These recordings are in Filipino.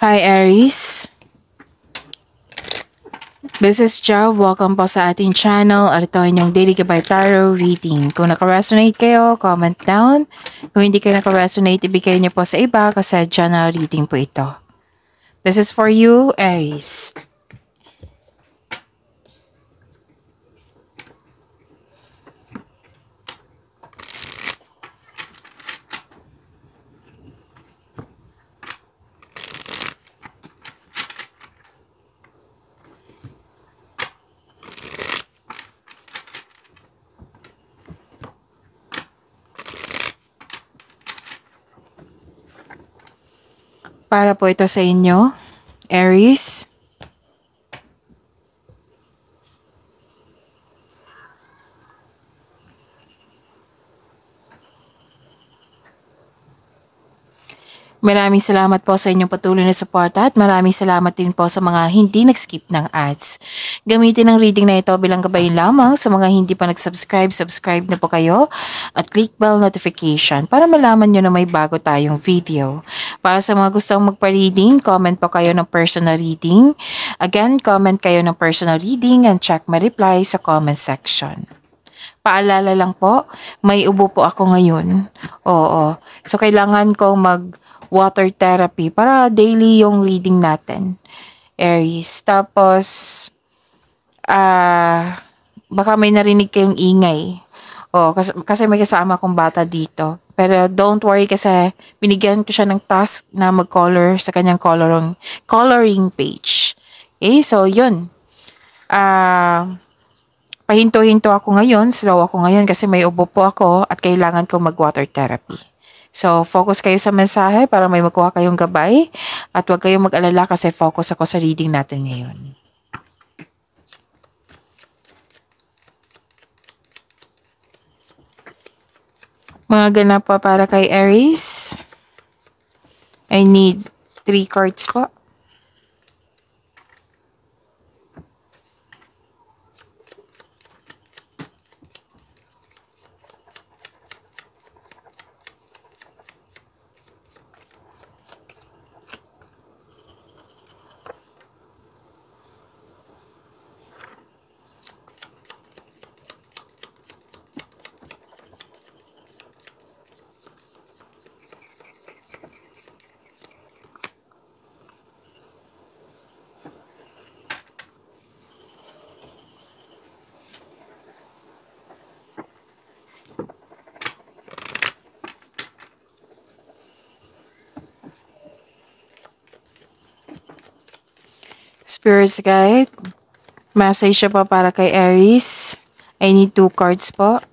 Hi Aries, this is Joe. Welcome po sa ating channel at ito inyong Daily Gabay Tarot Reading. Kung naka-resonate kayo, comment down. Kung hindi kayo naka-resonate, ibigay niyo po sa iba kasi general reading po ito. This is for you, Aries. Para po ito sa inyo, Aries. Maraming salamat po sa inyong patuloy na suporta at maraming salamat din po sa mga hindi nag-skip ng ads. Gamitin ang reading na ito bilang gabay lamang sa mga hindi pa nag-subscribe, subscribe na po kayo at click bell notification para malaman nyo na may bago tayong video. Para sa mga gustong magpa-reading, comment po kayo ng personal reading. Again, comment kayo ng personal reading and check my reply sa comment section. Paalala lang po, may ubo po ako ngayon. Oo. So, kailangan ko mag-water therapy para daily yung reading natin. Aries. Tapos, baka may narinig kayong ingay. Kasi may kasama akong bata dito. Pero don't worry kasi binigyan ko siya ng task na mag-color sa kanyang coloring page. Okay, so yun. Pahinto-hinto ako ngayon, slow ako ngayon kasi may ubo po ako at kailangan ko mag-water therapy. So, focus kayo sa mensahe para may makuha kayong gabay at huwag kayong mag-alala kasi focus ako sa reading natin ngayon. Mga ganap pa para kay Aries. I need 3 cards po. Spirit's Guide. Message siya pa para kay Aries. I need 2 cards po.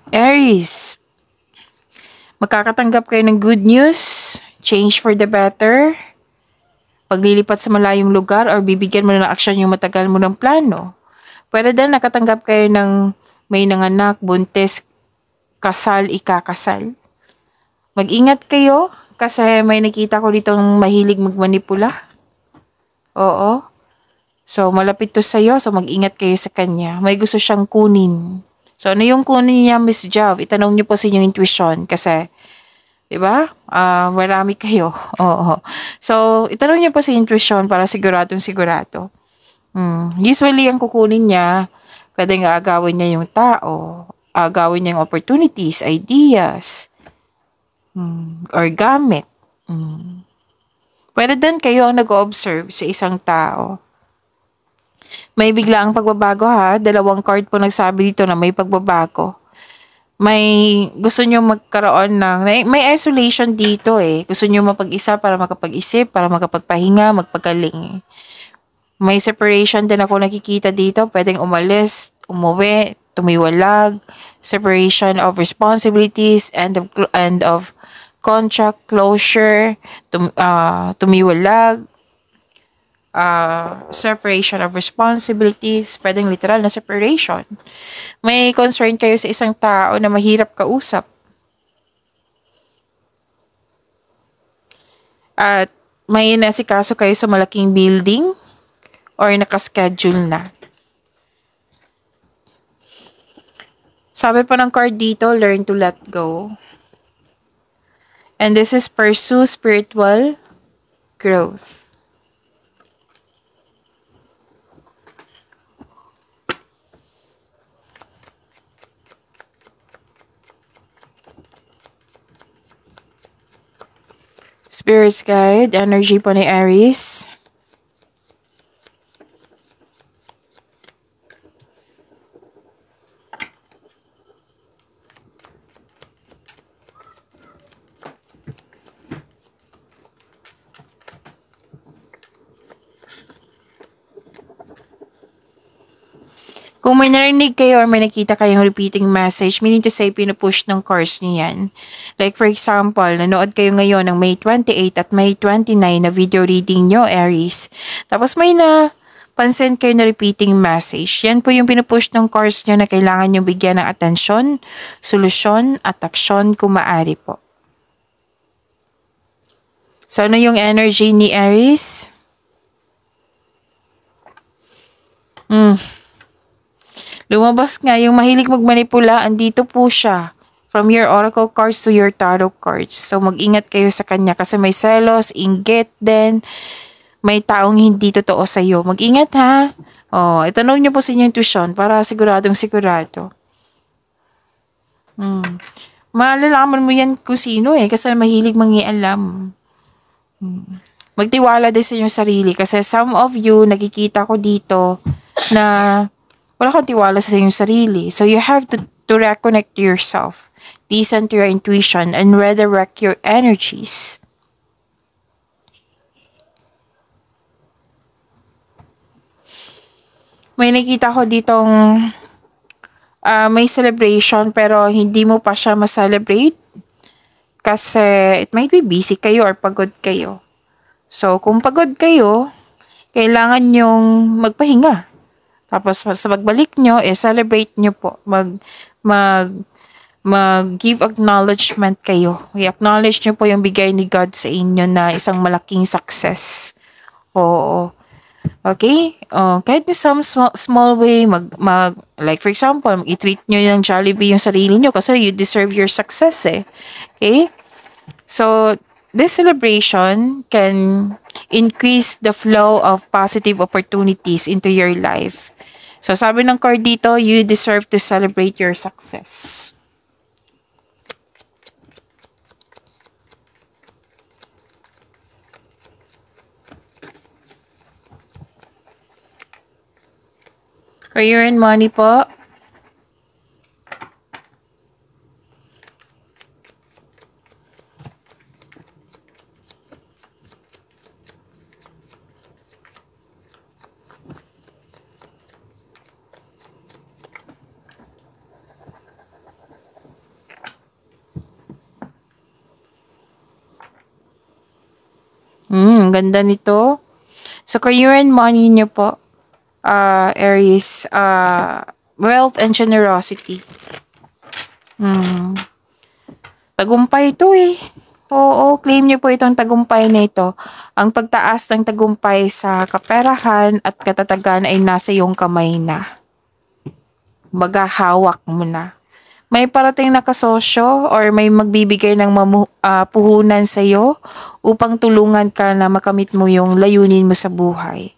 Aries. Makakatanggap kayo ng good news. Change for the better. Paglilipat sa malayong lugar or bibigyan mo na ng aksyon yung matagal mo ng plano. Pwede din nakatanggap kayo ng may nanganak, buntis, kasal, ikakasal. Mag-ingat kayo kasi may nakita ko dito mahilig magmanipula. Oo. So, malapit to sa'yo. So, mag-ingat kayo sa kanya. May gusto siyang kunin. So, ano yung kunin niya, Miss Jav? Itanong niyo po sa inyong intuition kasi, di ba? Marami kayo. Oo. So, itanong niyo po sa intuition para siguradong sigurado. Usually, ang kukunin niya, pwedeng aagawin niya yung tao, aagawin niya yung opportunities, ideas, or gamit. Pwede din kayo ang nag-observe sa isang tao. May biglaang pagbabago ha. 2 card po nagsabi dito na may pagbabago. May gusto nyo magkaroon ng, may isolation dito eh. Gusto nyo mapag-isa para makapag-isip, para makapagpahinga, magpagaling. May separation din ako nakikita dito. Pwedeng umalis, umuwi, tumiwalag. Separation of responsibilities, end of contract, closure, tumiwalag. Separation of responsibilities. Pwedeng literal na separation. May concern kayo sa isang tao na mahirap kausap. At may nasikaso kayo sa malaking building or nakaschedule na. Sabi pa ng card dito, learn to let go. And this is pursue spiritual growth. Spirit's guide, energy po ni Aries. Kung may narinig kayo or may nakita kayong repeating message, meaning to say, pinupush ng cards niyo yan. Like for example, nanood kayo ngayon ng May 28 at May 29 na video reading nyo, Aries. Tapos may napansin kayo na repeating message. Yan po yung pinupush ng cards nyo na kailangan nyo bigyan ng atensyon, solusyon, at aksyon kung maaari po. So, ano yung energy ni Aries? Lumabas nga yung mahilig magmanipula, andito po siya. From your oracle cards to your tarot cards. So mag-ingat kayo sa kanya kasi may selos, inggit din. May taong hindi totoo sa iyo. Mag-ingat ha. Oh, itanong niyo po sa inyong tuition para siguradong sigurado. Malalaman mo yan kung sino kasi mahilig mangialam. Magtiwala din sa inyong sarili kasi some of you, nakikita ko dito na wala kang tiwala sa inyong sarili. So you have to reconnect to yourself. Listen to your intuition and redirect your energies. May nakita ko ditong may celebration pero hindi mo pa siya ma-celebrate kasi it might be busy kayo or pagod kayo. So kung pagod kayo, kailangan nyong magpahinga. Tapos sa pagbalik nyo, celebrate nyo po. Mag-give acknowledgement kayo. I-acknowledge nyo po yung bigay ni God sa inyo na isang malaking success. Oo. Okay? Kahit in some small way, like for example, i-treat nyo yung Jollibee yung sarili nyo kasi you deserve your success Okay? So, this celebration can increase the flow of positive opportunities into your life. So, sabi ng card dito, you deserve to celebrate your success. Career and money po. Ganda nito. So, career and money nyo po, Aries, wealth and generosity. Tagumpay ito Oo, claim nyo po itong tagumpay na ito. Ang pagtaas ng tagumpay sa kaperahan at katatagan ay nasa iyong kamay na. Maghahawak mo na. May parating na kasosyo or may magbibigay ng puhunan sa iyo upang tulungan ka na makamit mo yung layunin mo sa buhay.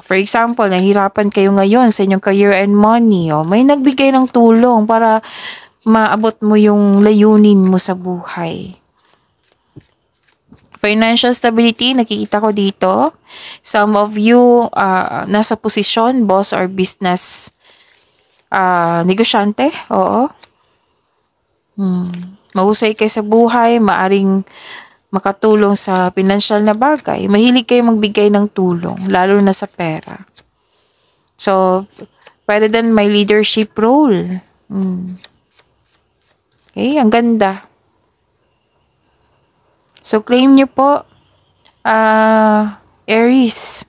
For example, nahirapan kayo ngayon sa inyong career and money. May nagbigay ng tulong para maabot mo yung layunin mo sa buhay. Financial stability, nakikita ko dito. Some of you nasa posisyon, boss or business negosyante, mahusay kayo sa buhay, maaring makatulong sa financial na bagay. Mahilig kayo magbigay ng tulong, lalo na sa pera. So, pwede din may leadership role. Okay, ang ganda. So, claim nyo po, Aries.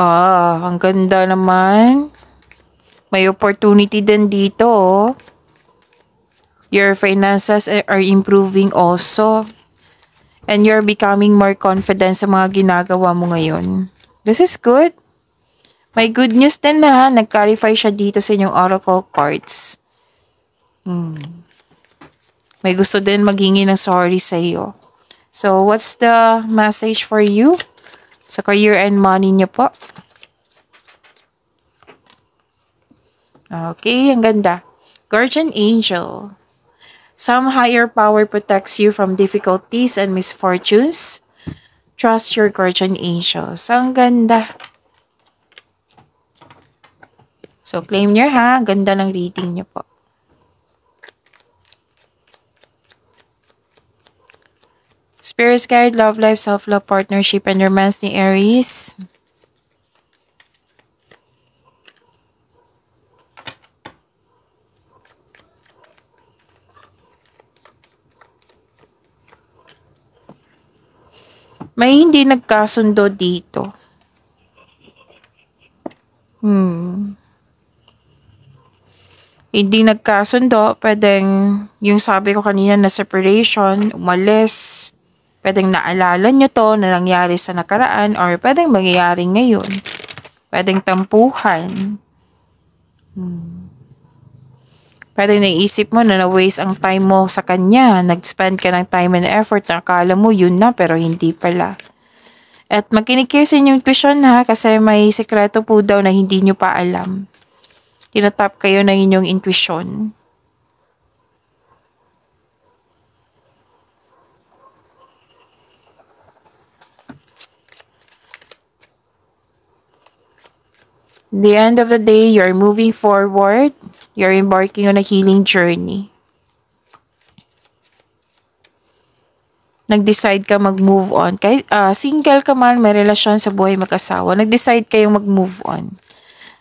Ang ganda naman. May opportunity din dito. Your finances are improving also. And you're becoming more confident sa mga ginagawa mo ngayon. This is good. May good news din na nag-clarify siya dito sa inyong oracle cards. May gusto din maghingi ng sorry sa iyo. So, what's the message for you? Sa career and money niyo po. Okay, ang ganda. Guardian Angel. Some higher power protects you from difficulties and misfortunes. Trust your guardian angels. Ang ganda. So, claim niyo ha. Ganda ng reading niyo po. Spirit guide, love life, self-love, partnership, and romance ni Aries. May hindi nagkasundo dito. Hindi nagkasundo, pwedeng yung sabi ko kanina na separation, umalis, pwedeng naalala nyo to na nangyari sa nakaraan or pwedeng mangyayari ngayon. Pwedeng tampuhan. Pwedeng naisip mo na na-waste ang time mo sa kanya. Nag-spend ka ng time and effort na akala mo yun na pero hindi pala. At makinig kayo sa inyong intuition ha kasi may sekreto po daw na hindi nyo pa alam. Tinatap kayo ng inyong intuition. The end of the day, you're moving forward. You're embarking on a healing journey. Nag-decide ka mag-move on. Kahit single ka man, may relasyon sa buhay mag-asawa, nag-decide kayong mag-move on.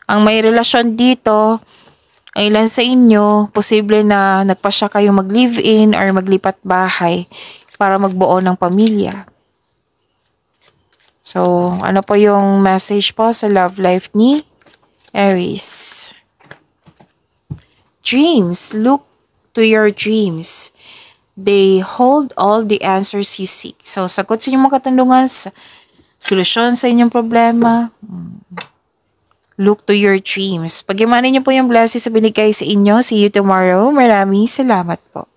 Ang may relasyon dito, ay ilan sa inyo, posible na nagpasya kayong mag-live-in or maglipat bahay para magbuo ng pamilya. So, ano po yung message po sa love life ni Aries? Dreams. Look to your dreams. They hold all the answers you seek. So, sagot sa inyong mga katanungan, solusyon sa inyong problema. Look to your dreams. Pag-imanin niyo po yung blessings sa binigay sa inyo. See you tomorrow. Maraming salamat po.